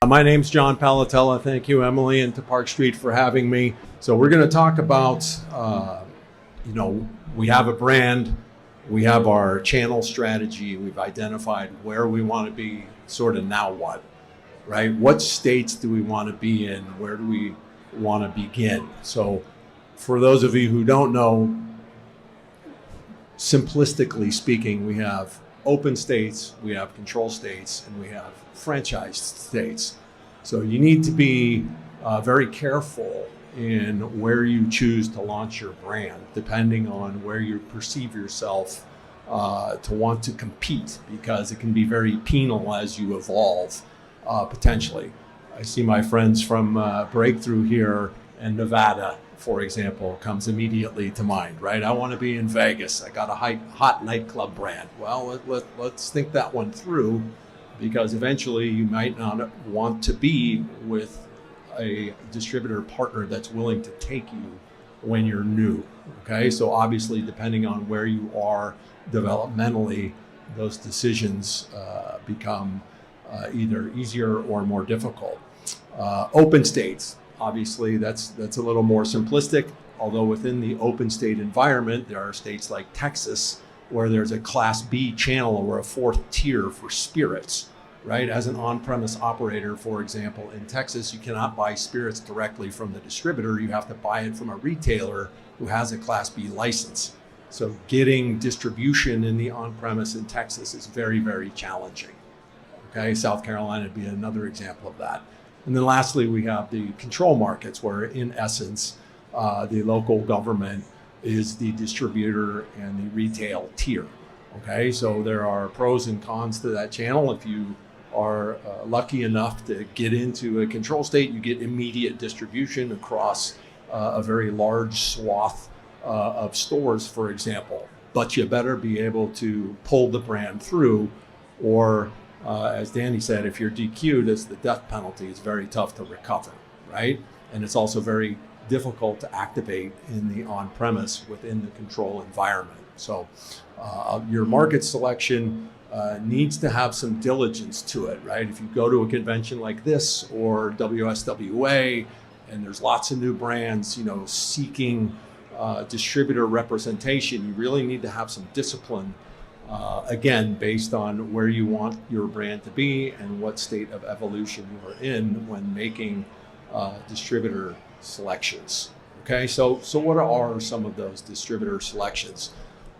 My name's John Palatella. Thank you, Emily, and to Park Street for having me. So we're going to talk about, we have a brand, we have our channel strategy, we've identified where we want to be, sort of now what, right? What states do we want to be in? Where do we want to begin? So for those of you who don't know, simplistically speaking, we have open states, we have control states, and we have franchised states. So you need to be very careful in where you choose to launch your brand, depending on where you perceive yourself to want to compete, because it can be very penal as you evolve, potentially. I see my friends from Breakthrough here in Nevada, for example, comes immediately to mind, right? I want to be in Vegas. I got a hot nightclub brand. Well, let's think that one through, because eventually you might not want to be with a distributor partner that's willing to take you when you're new, okay? So obviously, depending on where you are developmentally, those decisions become either easier or more difficult. Open states. Obviously, that's a little more simplistic, although within the open state environment, there are states like Texas where there's a Class B channel or a fourth tier for spirits, right? As an on-premise operator, for example, in Texas, you cannot buy spirits directly from the distributor. You have to buy it from a retailer who has a Class B license. So getting distribution in the on-premise in Texas is very, very challenging, okay? South Carolina would be another example of that. And then lastly, we have the control markets where, in essence, the local government is the distributor and the retail tier. Okay, so there are pros and cons to that channel. If you are lucky enough to get into a control state, you get immediate distribution across a very large swath of stores, for example. But you better be able to pull the brand through, or as Danny said, if you're DQ'd, it's the death penalty. It's very tough to recover, right? And it's also very difficult to activate in the on-premise within the control environment. So your market selection needs to have some diligence to it, right? If you go to a convention like this or WSWA, and there's lots of new brands, seeking distributor representation, you really need to have some discipline. Again, based on where you want your brand to be and what state of evolution you are in when making distributor selections. Okay, so what are some of those distributor selections?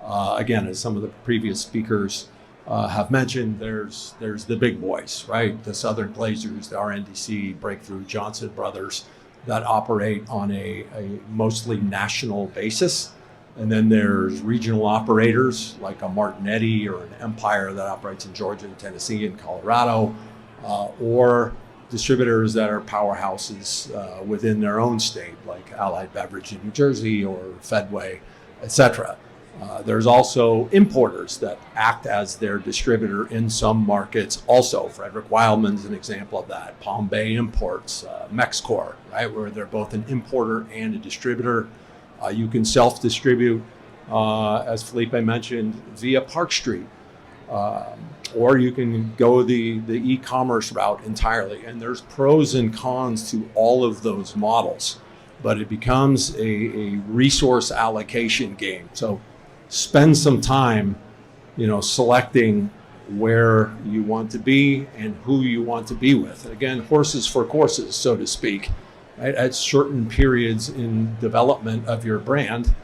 Again, as some of the previous speakers have mentioned, there's the big boys, right? The Southern Glazers, the RNDC, Breakthrough, Johnson Brothers, that operate on a mostly national basis. And then there's regional operators like a Martinetti or an Empire that operates in Georgia and Tennessee and Colorado, or distributors that are powerhouses within their own state, like Allied Beverage in New Jersey or Fedway, etc. There's also importers that act as their distributor in some markets also. Frederick Wildman's an example of that. Palm Bay Imports, Mexcor, right, where they're both an importer and a distributor. You can self-distribute, as Felipe mentioned, via Park Street, or you can go the e-commerce route entirely. And there's pros and cons to all of those models, but it becomes a resource allocation game. So spend some time, selecting where you want to be and who you want to be with. Again, horses for courses, so to speak. Right? At certain periods in development of your brand,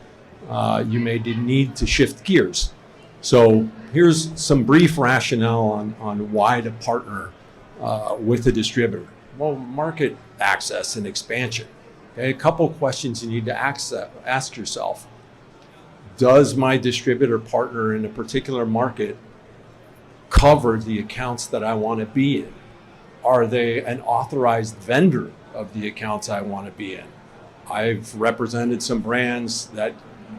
you may need to shift gears. So here's some brief rationale on why to partner with a distributor. Well, market access and expansion. Okay, a couple questions you need to ask yourself. Does my distributor partner in a particular market cover the accounts that I want to be in? Are they an authorized vendor of the accounts I want to be in? I've represented some brands that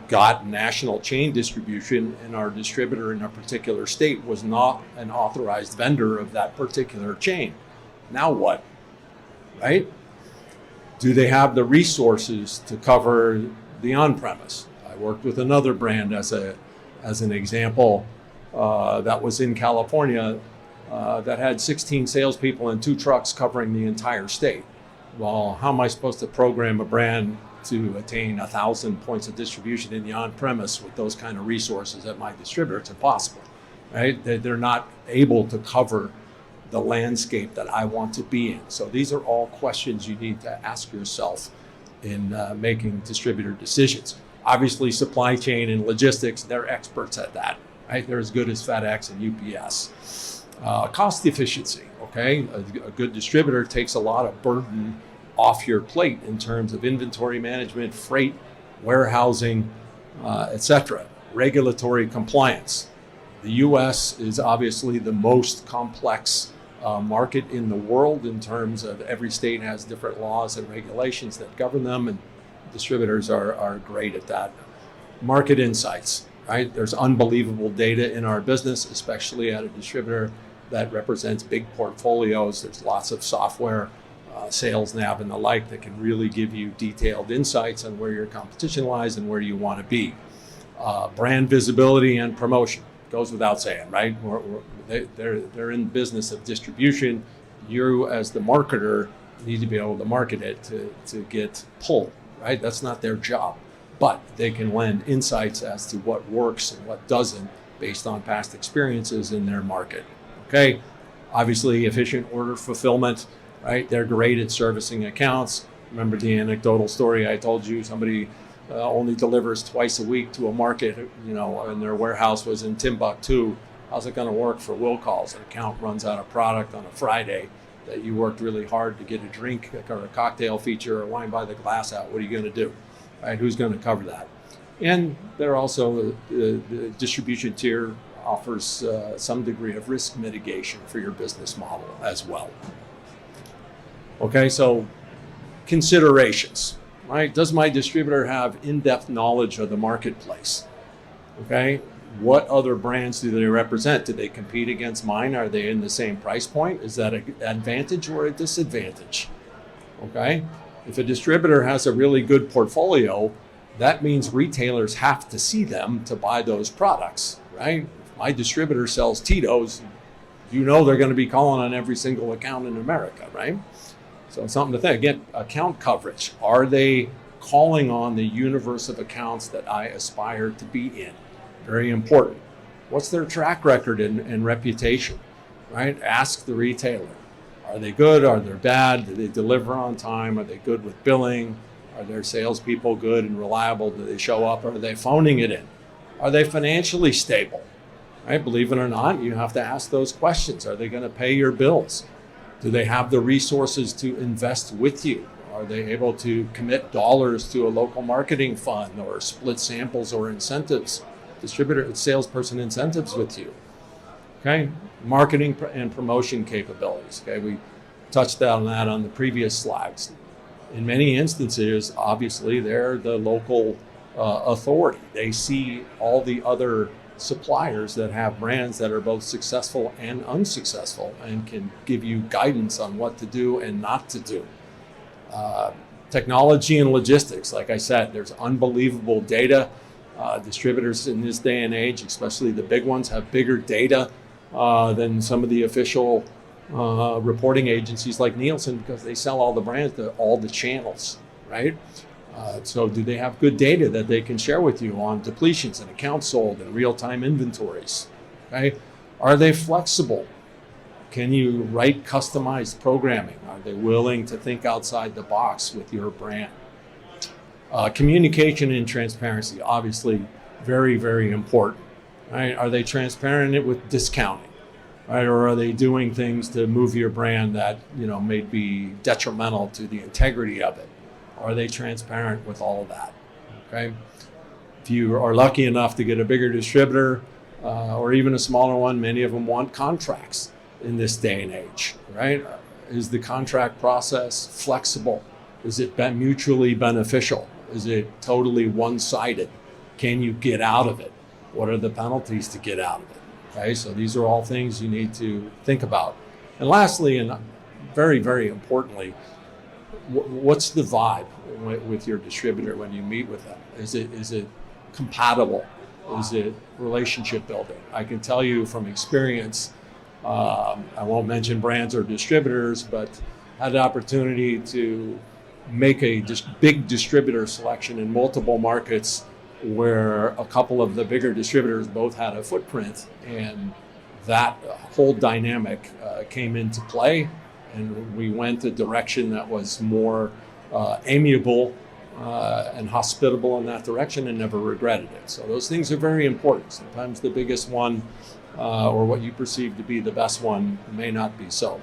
got national chain distribution, and our distributor in a particular state was not an authorized vendor of that particular chain. Now what, right? Do they have the resources to cover the on-premise? I worked with another brand as an example that was in California that had 16 salespeople and 2 trucks covering the entire state. Well, how am I supposed to program a brand to attain 1,000 points of distribution in the on-premise with those kind of resources at my distributor? It's impossible, right? They're not able to cover the landscape that I want to be in. So these are all questions you need to ask yourself in making distributor decisions. Obviously, supply chain and logistics, they're experts at that, right? They're as good as FedEx and UPS. Cost efficiency, okay? A good distributor takes a lot of burden off your plate in terms of inventory management, freight, warehousing, etc. Regulatory compliance. The U.S. is obviously the most complex market in the world in terms of every state has different laws and regulations that govern them, and distributors are great at that. Market insights, right? There's unbelievable data in our business, especially at a distributor that represents big portfolios. There's lots of software, sales nav and the like that can really give you detailed insights on where your competition lies and where you want to be. Brand visibility and promotion goes without saying, right? They're in the business of distribution. You as the marketer need to be able to market it to get pull, right? That's not their job, but they can lend insights as to what works and what doesn't based on past experiences in their market. Okay, obviously efficient order fulfillment, right? They're great at servicing accounts. Remember the anecdotal story I told you, somebody only delivers twice a week to a market, and their warehouse was in Timbuktu. How's it going to work for will calls? An account runs out of product on a Friday that you worked really hard to get a drink or a cocktail feature or wine by the glass out. What are you going to do? Right? Who's going to cover that? And they're also the distribution tier offers some degree of risk mitigation for your business model as well. Okay, so considerations, right? Does my distributor have in-depth knowledge of the marketplace? Okay, what other brands do they represent? Do they compete against mine? Are they in the same price point? Is that an advantage or a disadvantage? Okay, if a distributor has a really good portfolio, that means retailers have to see them to buy those products, right? If my distributor sells Tito's, they're going to be calling on every single account in America, right? So something to think. Again, account coverage. Are they calling on the universe of accounts that I aspire to be in? Very important. What's their track record and reputation, right? Ask the retailer. Are they good? Are they bad? Do they deliver on time? Are they good with billing? Are their salespeople good and reliable? Do they show up? Or are they phoning it in? Are they financially stable? Right? Believe it or not, you have to ask those questions. Are they going to pay your bills? Do they have the resources to invest with you? Are they able to commit dollars to a local marketing fund or split samples or incentives, distributor, salesperson incentives with you? Okay, marketing and promotion capabilities. Okay, we touched on that on the previous slides. In many instances, obviously, they're the local authority. They see all the other suppliers that have brands that are both successful and unsuccessful and can give you guidance on what to do and not to do. Technology and logistics, like I said, there's unbelievable data. Distributors in this day and age, especially the big ones, have bigger data than some of the official reporting agencies like Nielsen, because they sell all the brands to all the channels, right? So do they have good data that they can share with you on depletions and accounts sold and real-time inventories? Okay? Are they flexible? Can you write customized programming? Are they willing to think outside the box with your brand? Communication and transparency, obviously very, very important. Right? Are they transparent with discounting? Right? Or are they doing things to move your brand that may be detrimental to the integrity of it? Are they transparent with all of that? Okay. If you are lucky enough to get a bigger distributor or even a smaller one, many of them want contracts in this day and age, right? Is the contract process flexible? Is it mutually beneficial? Is it totally one-sided? Can you get out of it? What are the penalties to get out of it? Okay, so these are all things you need to think about. And lastly, and very, very importantly, what's the vibe with your distributor when you meet with them? Is it compatible? Is it relationship building? I can tell you from experience, I won't mention brands or distributors, but had the opportunity to make a big distributor selection in multiple markets where a couple of the bigger distributors both had a footprint, and that whole dynamic came into play, and we went a direction that was more amiable and hospitable in that direction, and never regretted it. So those things are very important. Sometimes the biggest one or what you perceive to be the best one may not be so.